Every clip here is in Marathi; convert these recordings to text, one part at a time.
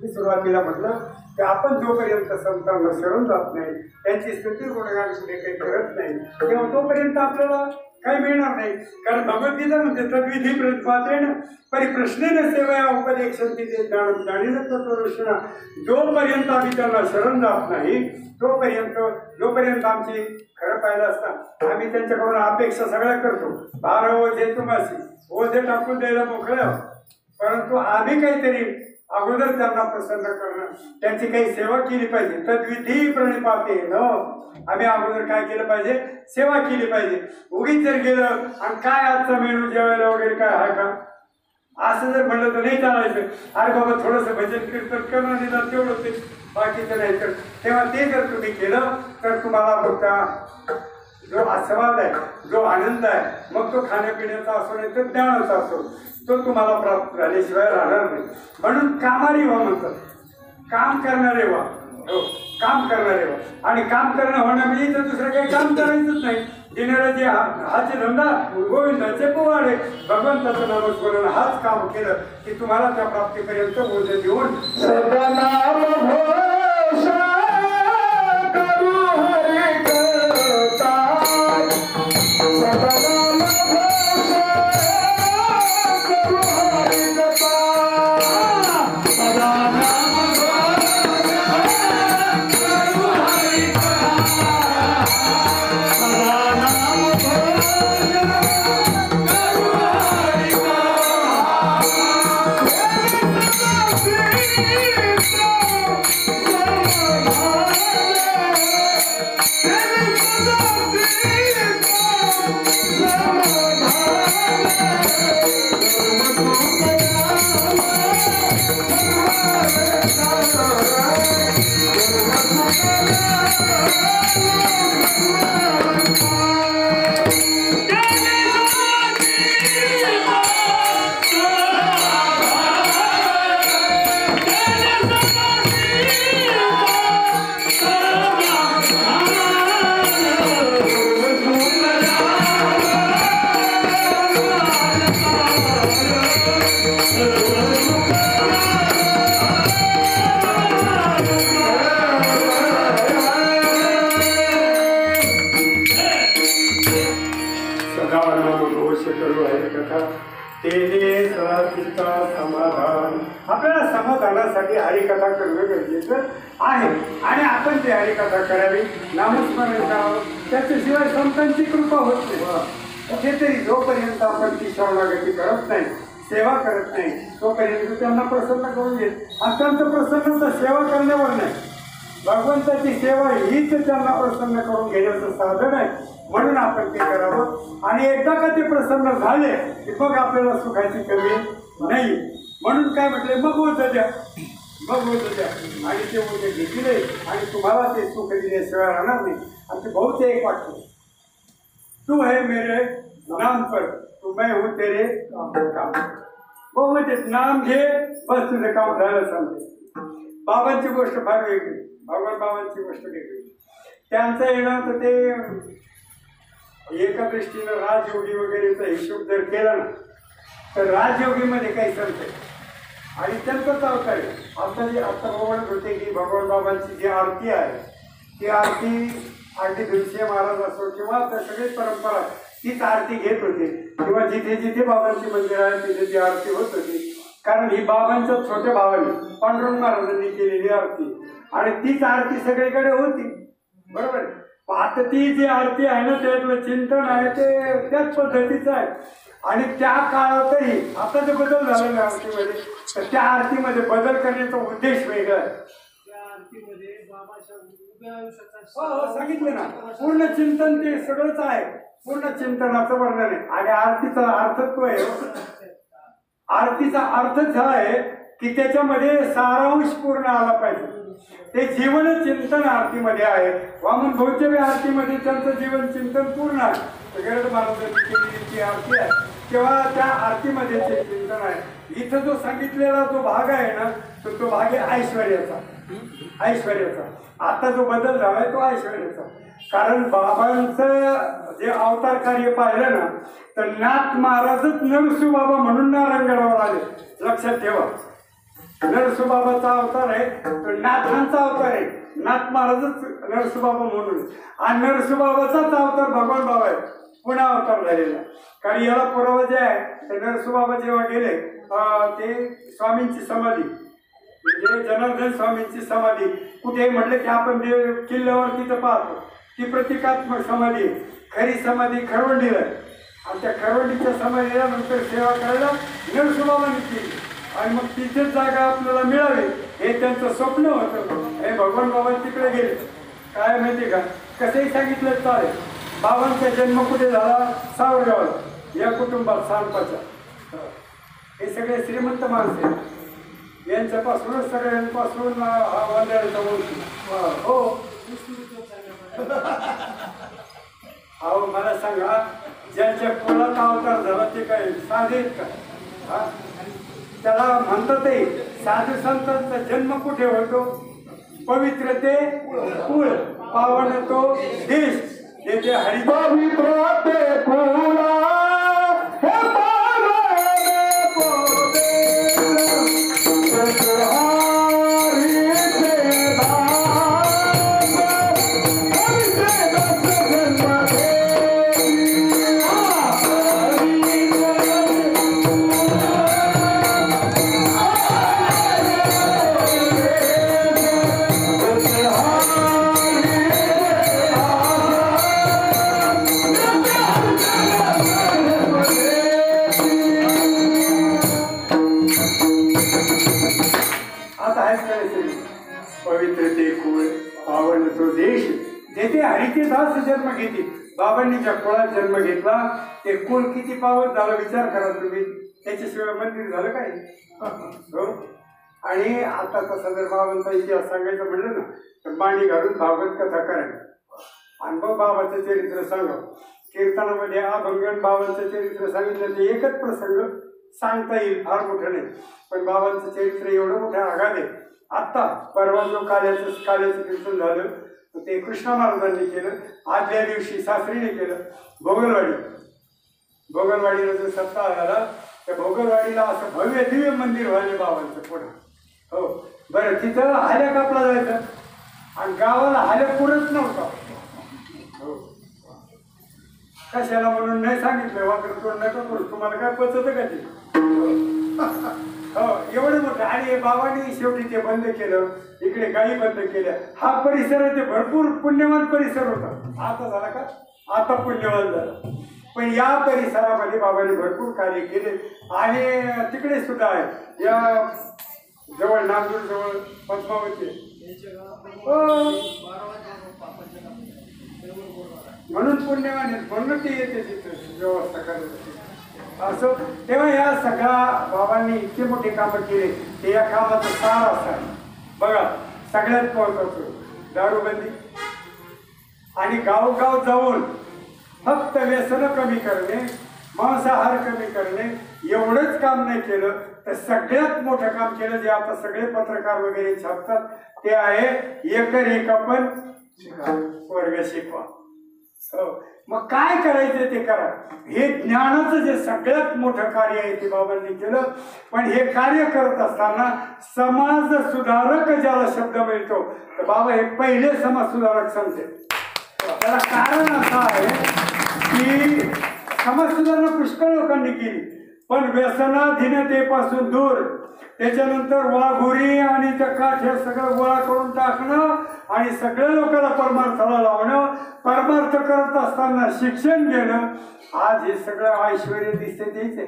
सुरुवातीला म्हटलं की आपण जोपर्यंत संतांना शरण जात नाही, त्यांची स्तुती गुणगान कुठे काही करत नाही, तेव्हा तोपर्यंत आपल्याला काही मिळणार नाही. कारण भगवद्गीता म्हणते तद्विधी प्रतिपादेन परिप्रश्नेन सेवया उपदेक्षन्ति ते ज्ञानेन तत्त्वदर्शिना. जोपर्यंत आम्ही त्यांना शरण जात नाही जोपर्यंत आमची खरं पाहिलं असता आम्ही त्यांच्याकडून अपेक्षा सगळ्या करतो. भार ओझे तुम्हासी, ओझे टाकून द्यायला मोकळ्या, परंतु आम्ही काहीतरी अगोदर त्यांना प्रसन्न करणं, त्यांची काही सेवा केली पाहिजे. तद्विधी प्रणिपातेन आम्ही अगोदर काय केलं पाहिजे? सेवा केली पाहिजे. उगीच जर गेलं आणि काय आजचा मेनू जेवायला वगैरे काय आहे का असं जर म्हणलं तर नाही चालायचं. अरे बाबा थोडंसं भजन कीर्तन करणं निदान तेवढं ते, बाकीचं नाही. तर तेव्हा ते जर तुम्ही केलं तर तुम्हाला बघता जो आस्वाद आहे, जो आनंद आहे, मग तो खाण्यापिण्याचा असो नाही तर ज्ञानाचा असो, तो तुम्हाला प्राप्त झाल्याशिवाय राहणार नाही. म्हणून कामारी व्हा म्हणतात, काम करणारे व्हा. हो, काम करणारे व्हा. आणि काम करणं होणं म्हणजे तर दुसरं काही काम करायचंच नाही. दिनाचे हाचे धंदा गोविंदाचे पोवाडे, भगवंताचं नामस्मरण हाच काम केलं की तुम्हाला त्या प्राप्तीपर्यंत बोध देऊन सर्वनाम घोषा करू हरे करता. सर्वनाम घोषा करू हरे करता. सर्वनाम आपल्याला समाधानासाठी हरिकथा करणं गरजेचं आहे. आणि आपण ती हरिकथा करावी, नामस्मरण करावं. त्याच्याशिवाय संतांची कृपा होत नाही. कुठेतरी जोपर्यंत आपण ती शरणागती करत नाही, सेवा करत नाही, तोपर्यंत त्यांना प्रसन्न करून घेत. आणि त्यांचं प्रसन्नता सेवा करण्यावर नाही, भगवंताची सेवा हीच त्यांना प्रसन्न करून घेण्याचं साधन आहे. म्हणून आपण ते करावं. आणि एकदा का ते प्रसन्न झाले की मग आपल्याला सुखाची कमी नाही. म्हणून काय म्हटले, मग होतं द्या, मग होतं द्या. आणि ते होते घेतले आणि तुम्हाला ते सुख दिल्याशिवाय राहणार नाही. आणि ते बहुत एक वाक्य, तू है मेरे नाम पर, तू मैं हूँ तेरे काम. हो म्हणजे नाम घे बस तुझं काम झालं सांगते. बाबांची गोष्ट फार वेगळी, भगवान बाबांची गोष्ट वेगळी. त्यांचं येणं तर ते एका दृष्टीनं राजयोगी वगैरेचा हिशोब जर केला ना तर राजयोगीमध्ये काही संत आहे आणि त्यांचाच अवतार आहे. आता म्हणत होते की भगवान बाबांची जी आरती आहे ती आरती भिलसे महाराज असो किंवा आता सगळी परंपरा तीच आरती घेत होते किंवा जिथे जिथे बाबांची मंदिर आहे तिथे ती आरती होत होती. कारण ही बाबांच्या छोट्या भावाने पांडुरंग महाराजांनी केलेली आरती आणि तीच आरती सगळीकडे होती. बरोबर. आता ती जी आरती आहे ना त्यातलं चिंतन आहे ते त्याच पद्धतीचं आहे आणि त्या काळातही आता जो बदल झालेला आरतीमध्ये तर त्या आरतीमध्ये बदल करण्याचा उद्देश वेगळा आहे. त्या आरतीमध्ये बाबाच्या उभ्या आयुष्याचा सांगितलं ना पूर्ण चिंतन ते सगळंच आहे. पूर्ण चिंतनाचं वर्णन आहे आणि आरतीचा अर्थत्व आहे. आरतीचा अर्थच हा आहे की त्याच्यामध्ये सारांश पूर्ण आला पाहिजे. ते जीवन चिंतन आरतीमध्ये आहे. वामन भाऊच्या आरतीमध्ये त्यांचं जीवन चिंतन पूर्ण आहे. गरड महाराजांची केलेली जी आरती आहे तेव्हा त्या आरतीमध्ये ते चिंतन आहे. इथं जो सांगितलेला जो भाग आहे ना तो भाग आहे ऐश्वर्याचा. आता जो बदल झालाय तो ऐश्वर्याचा. कारण बाबांचं जे अवतार कार्य पाहिलं ना तर नाथ महाराजच नरसू बाबा म्हणून नारायणगडावर आले. लक्षात ठेवा. नरसू बाबाचा अवतार आहे तो नाथांचा अवतार आहे. नाथ महाराजच नरसू बाबा म्हणून आणि नरसू बाबाचाच अवतार भगवान बाबा आहे. पुन्हा अवतार झालेला. कारण याला पुरावा जे आहे ते नरसू बाबा जेव्हा गेले ते स्वामींची समाधी म्हणजे जनार्दन स्वामींची समाधी कुठेही म्हटलं की आपण किल्ल्यावर तिथं पाहतो ती प्रतिकात्मक समाधी. खरी समाधी खरवंडीला आहे आणि त्या खरवंडीच्या समाधीला नंतर सेवा करायला नरसू बाबांनी केली आणि मग तिथेच जागा आपल्याला मिळावी हे त्यांचं स्वप्न होतं. हे भगवान बाबा तिकडे गेले. काय माहिती का कसंही सांगितलं चालेल. बाबांचा जन्म कुठे झाला सावरगावला या कुटुंबात सांपाच्या. हे सगळे श्रीमंत माणसे यांच्यापासूनच सगळ्यांपासून हा वंद्याचा हो. अहो मला सांगा ज्यांच्या कुळाचा अवतार झाला ते काय साधे का? त्याला म्हणतातही साधू संतांचा जन्म कुठे होतो. पवित्र ते कुळ पावन तो देश येथे हरी पवित्र ते कुळा जन्म घेतली. बाबांनी ज्या कुळात जन्म घेतला ते कुळ किती पावन झालं विचार करा तुम्ही. त्याच्याशिवाय मंदिर झालं काय हो. आणि आता तसा जर बाबांचा इतिहास सांगायचं म्हणलं ना तर मांडी घालून भागवत कथा करायची आणि मग बाबाचं चरित्र सांगावं. कीर्तनामध्ये अभंगन बाबांचं चरित्र सांगितलं ते एकच प्रसंग सांगता येईल फार मोठं नाही पण बाबांचं चरित्र एवढं मोठं आघात आहे. आत्ता परवा जो काल्याचं कीर्तन झालं ते कृष्णा महाराजांनी केलं. आदल्या दिवशी सासरीने केलं. भोगलवाडीला जो सत्ता आला त्या भोगलवाडीला असं भव्य दिव्य मंदिर व्हायला बाबांचं पुढं हो. बरं तिथं हाल्या कापला जायचं आणि गावाला हाल्या पुरत नव्हता हो. कशाला म्हणून नाही सांगितलं वाकडं तोंड नका करू तुम्हाला काय पचत का ते हो. एवढं मोठं आणि बाबांनी शेवटी ते बंद केलं. इकडे गाई बंद केल्या. हा परिसर आहे ते भरपूर पुण्यवान परिसर होता. आता झाला का आता पुण्यवान झाला पण या परिसरामध्ये बाबांनी भरपूर कार्य केले आणि तिकडे सुद्धा आहे या जवळ नांदूर जवळ पद्मावती म्हणून पुण्यवान आहेत म्हणून ते येते तिथं व्यवस्था करायची असं. तेव्हा या सगळ्या बाबांनी इतके मोठे कामं केले ते या कामाचं सार असं आहे. बघा सगळ्यात महत्वाचं दारूबंदी आणि गावोगाव जाऊन फक्त व्यसनं कमी करणे मांसाहार कमी करणे एवढंच काम नाही केलं तर सगळ्यात मोठं काम केलं जे आता सगळे पत्रकार वगैरे छापतात ते आहे एकर एक आपण वर्ग शिकवा हो. मग काय करायचं ते करा. हे ज्ञानाचं जे सगळ्यात मोठं कार्य आहे ते बाबांनी केलं. पण हे कार्य करत असताना समाज सुधारक ज्याला शब्द मिळतो तर बाबा हे पहिले समाज सुधारक समजे. त्याला कारण असं आहे की समाज सुधारणा पुष्कळ लोकांनी केली, पण व्यसनाधीनतेपासून दूर, त्याच्यानंतर वाघोरी आणि चकाठ हे सगळं गोळा करून टाकणं आणि सगळ्या लोकांना परमार्थाला लावणं, परमार्थ करत असताना शिक्षण घेणं, आज हे सगळं ऐश्वर्य दिसते तेच आहे.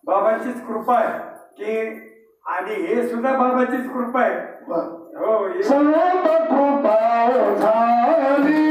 बाबांचीच कृपा आहे की, आणि हे सुद्धा बाबाचीच कृपा आहे. हो, कृपा झाली.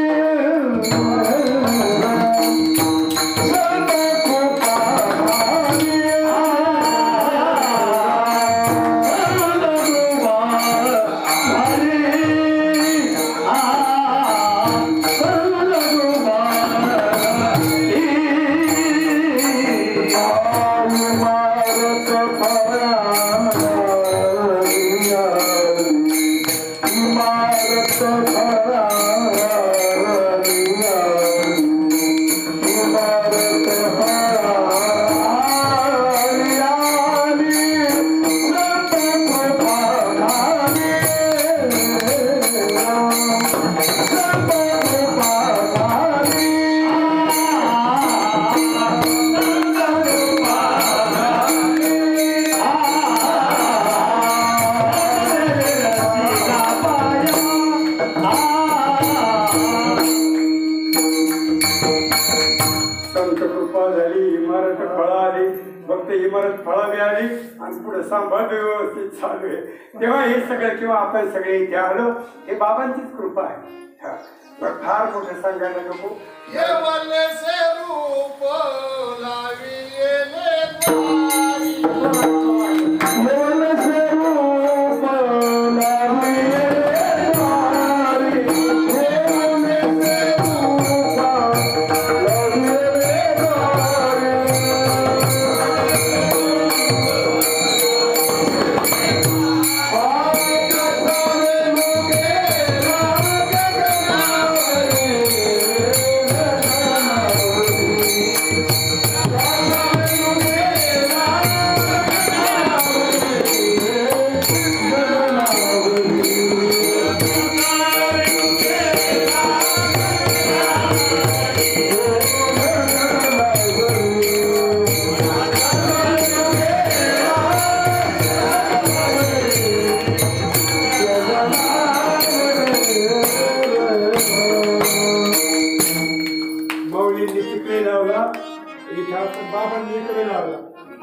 व्यवस्थित चालू आहे. तेव्हा हे सगळं किंवा आपण सगळे इथे आलो हे बाबांचीच कृपा आहे. फार मोठं सांगायला नको.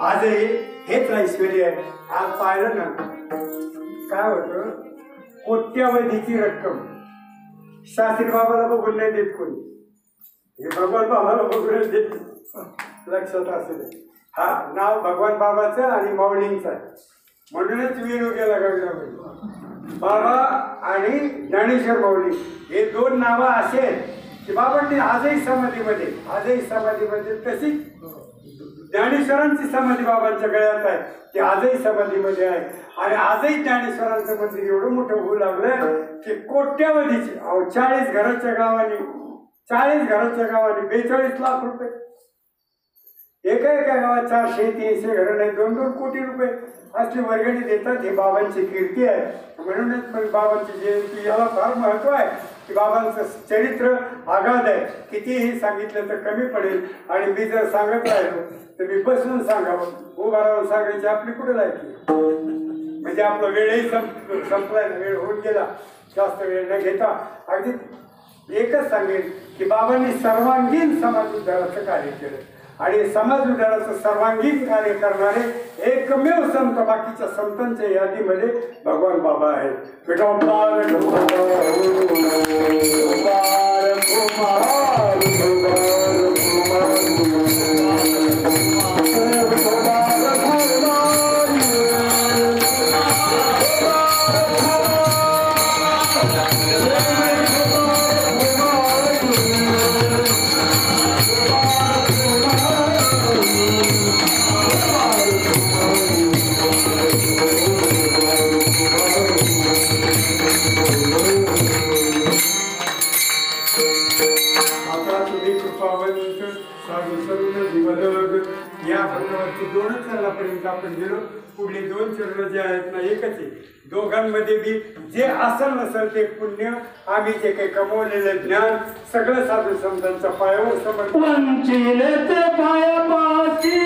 आजही हेच ऐश्वर्य आहे. आज पाहिलं ना काय होतं, कोट्यावधीची रक्कम शास्त्री बाबाला बघून नाही देत कोणी, हे भगवान बाबाला बघून देत. लक्षात असेल, हा नाव भगवान बाबाचं आणि माऊलींचं आहे. म्हणूनच वीर गेला गगनामध्ये बाबा आणि ज्ञानेश्वर माऊली हे दोन नावं असे आहेत की बाबांनी आजही समाधीमध्ये तशीच ज्ञानेश्वरांची समाधी बाबांच्या गळ्यात आहे, ती आजही समाधीमध्ये आहे. आणि आजही ज्ञानेश्वरांचं मंदिर एवढं मोठं होऊ लागलं की कोट्यावधीचे 40 घराच्या गावाने 42 लाख रुपये, एका गावात 400-300 घरं नाही, 2-2 कोटी रुपये असली वर्गणी देतात. ही बाबांची कीर्ती आहे. म्हणूनच बाबांची जयंती याला फार महत्व आहे की बाबांचं चरित्र आगाध आहे. कितीही सांगितलं तर कमी पडेल. आणि मी जर सांगत राहिलो तर मी बसून सांगावं, उभा राहून सांगायची आपली कुठे लायकी. म्हणजे आपला वेळही संपलाय ना, वेळ होऊन गेला. जास्त वेळ न घेता अगदी एकच सांगेन की बाबांनी सर्वांगीण समाज उद्धाराचं कार्य केलं. आणि समाज उद्धाराचं सर्वांगीण कार्य करणारे एकमेव संत बाकीच्या संतांच्या यादीमध्ये भगवान बाबा आहेत. पावन साधू सर्व दिवलग या भगवानची 2 चरणापर्यंत आपण गेलो. पुढले 2 चरण जे आहेत ना एकच आहे. दोघांमध्ये बी जे असेल नसेल ते पुण्य आम्ही जे काही कमवलेलं ज्ञान सगळं साधू संतांच्या पायावर समर्पण. वंचित पायापाशी